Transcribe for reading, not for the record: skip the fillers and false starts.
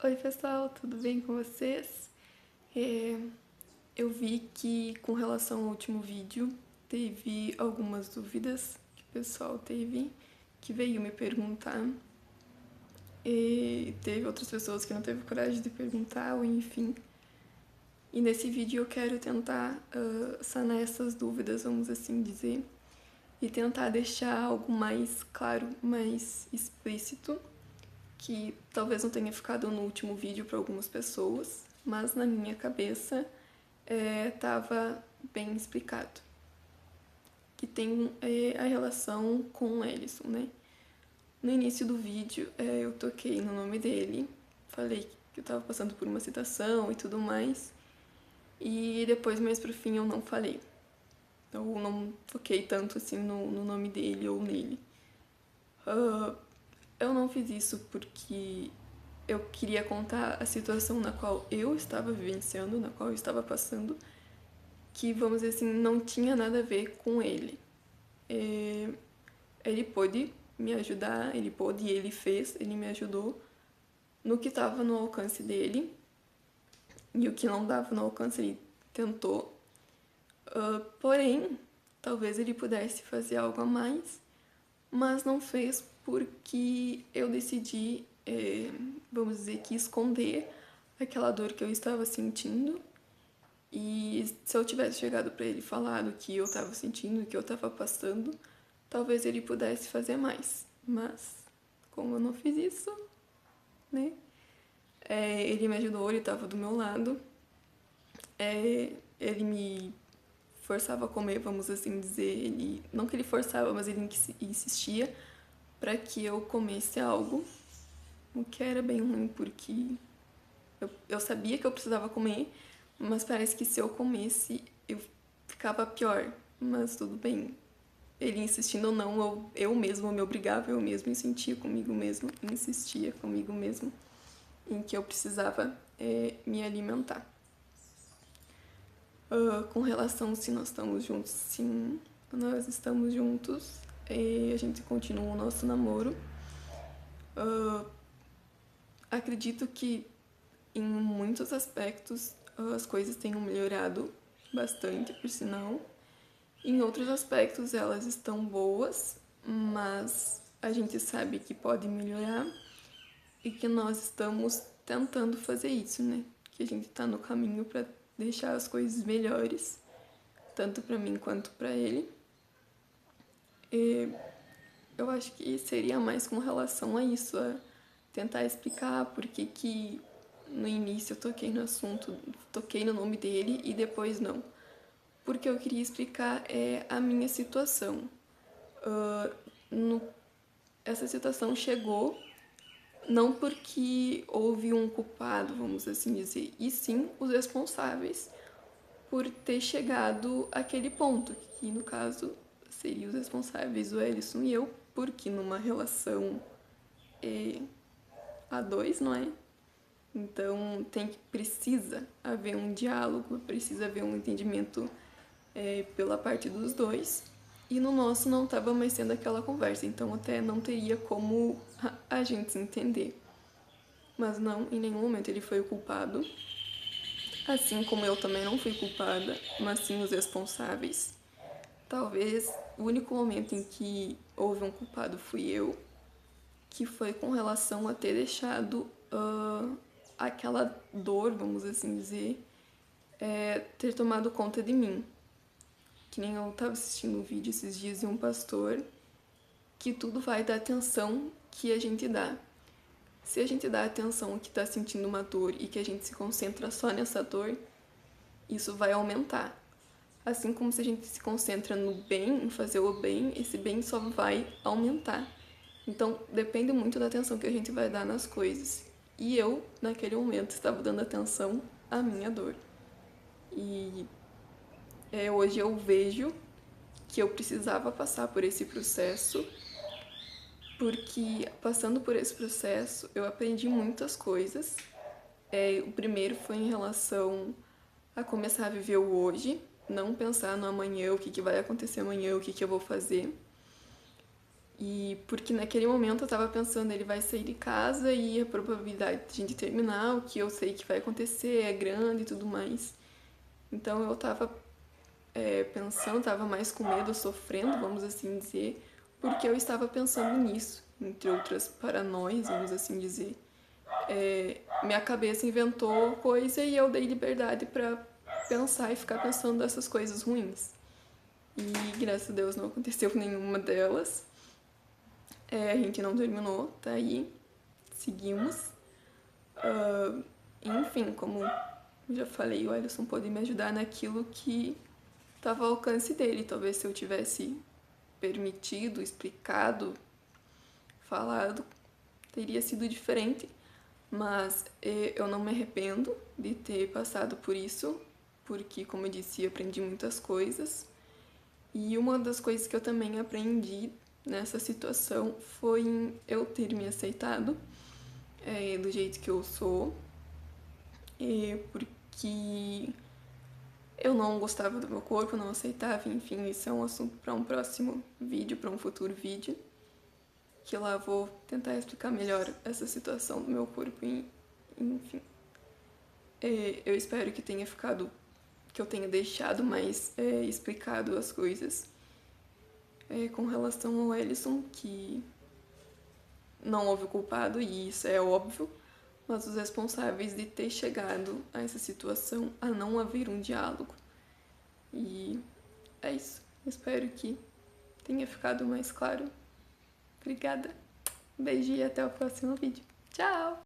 Oi pessoal, tudo bem com vocês? É, eu vi que com relação ao último vídeo teve algumas dúvidas que o pessoal teve, que veio me perguntar, e teve outras pessoas que não teve coragem de perguntar, ou enfim. E nesse vídeo eu quero tentar sanar essas dúvidas, vamos assim dizer, e tentar deixar algo mais claro, mais explícito, que talvez não tenha ficado no último vídeo para algumas pessoas, mas na minha cabeça estava bem explicado. Que tem a relação com o Ellison, né? No início do vídeo eu toquei no nome dele, falei que eu estava passando por uma citação e tudo mais, e depois mais pro fim eu não falei. Eu não toquei tanto assim no nome dele ou nele. Eu não fiz isso porque eu queria contar a situação na qual eu estava vivenciando, na qual eu estava passando, que, vamos dizer assim, não tinha nada a ver com ele. Ele pôde me ajudar, ele pôde e ele fez, ele me ajudou no que estava no alcance dele, e o que não dava no alcance ele tentou. Porém, talvez ele pudesse fazer algo a mais, mas não fez porque eu decidi, vamos dizer que esconder aquela dor que eu estava sentindo. E se eu tivesse chegado para ele e falado o que eu estava sentindo, o que eu estava passando, talvez ele pudesse fazer mais. Mas, como eu não fiz isso, né? Ele me ajudou, ele estava do meu lado. Ele me forçava a comer, vamos assim dizer. Ele, não que ele forçava, mas ele insistia para que eu comesse algo, o que era bem ruim porque eu sabia que eu precisava comer, mas parece que se eu comesse eu ficava pior. Mas tudo bem. Ele insistindo ou não, eu mesma me obrigava, eu mesma insistia comigo mesma, em que eu precisava me alimentar. Com relação se nós estamos juntos, sim, nós estamos juntos. A gente continua o nosso namoro. Acredito que em muitos aspectos as coisas tenham melhorado bastante, por sinal. Em outros aspectos elas estão boas, mas a gente sabe que pode melhorar e que nós estamos tentando fazer isso, né? Que a gente tá no caminho para deixar as coisas melhores, tanto para mim quanto para ele. Eu acho que seria mais com relação a isso, a tentar explicar por que no início eu toquei no assunto, toquei no nome dele e depois não. Porque eu queria explicar a minha situação. Essa situação chegou não porque houve um culpado, vamos assim dizer, e sim os responsáveis por ter chegado àquele ponto, que no caso seriam os responsáveis, o Ellison e eu, porque numa relação a dois, não é? Então precisa haver um diálogo, precisa haver um entendimento pela parte dos dois. E no nosso não estava mais sendo aquela conversa, então até não teria como a gente se entender. Mas não, em nenhum momento ele foi o culpado. Assim como eu também não fui culpada, mas sim os responsáveis. Talvez o único momento em que houve um culpado fui eu, que foi com relação a ter deixado aquela dor, vamos assim dizer, ter tomado conta de mim. Que nem eu estava assistindo um vídeo esses dias de um pastor, que tudo vai da atenção que a gente dá. Se a gente dá atenção que está sentindo uma dor e que a gente se concentra só nessa dor, isso vai aumentar. Assim como se a gente se concentra no bem, em fazer o bem, esse bem só vai aumentar. Então, depende muito da atenção que a gente vai dar nas coisas. E eu, naquele momento, estava dando atenção à minha dor. E hoje eu vejo que eu precisava passar por esse processo, porque passando por esse processo eu aprendi muitas coisas. O primeiro foi em relação a começar a viver o hoje, não pensar no amanhã, o que vai acontecer amanhã, o que eu vou fazer. E porque naquele momento eu tava pensando, ele vai sair de casa e a probabilidade de a gente terminar, o que eu sei que vai acontecer é grande e tudo mais. Então eu tava pensando, tava mais com medo, sofrendo, vamos assim dizer, porque eu estava pensando nisso, entre outras paranoias, vamos assim dizer. Minha cabeça inventou coisa e eu dei liberdade pra pensar e ficar pensando nessas coisas ruins. E graças a Deus não aconteceu nenhuma delas. A gente não terminou, tá aí. Seguimos. Enfim, como já falei, o Alisson pôde me ajudar naquilo que estava ao alcance dele. Talvez se eu tivesse permitido, explicado, falado, teria sido diferente. Mas eu não me arrependo de ter passado por isso, porque, como eu disse, eu aprendi muitas coisas. E uma das coisas que eu também aprendi nessa situação foi em eu ter me aceitado do jeito que eu sou, porque eu não gostava do meu corpo, não aceitava, enfim, isso é um assunto para um próximo vídeo, para um futuro vídeo, que lá eu vou tentar explicar melhor essa situação do meu corpo, enfim. Eu espero que tenha ficado, que eu tenha deixado mais explicado as coisas com relação ao Ellison, que não houve o culpado, e isso é óbvio, mas os responsáveis de ter chegado a essa situação, a não haver um diálogo. E é isso. Espero que tenha ficado mais claro. Obrigada. Beijo e até o próximo vídeo. Tchau!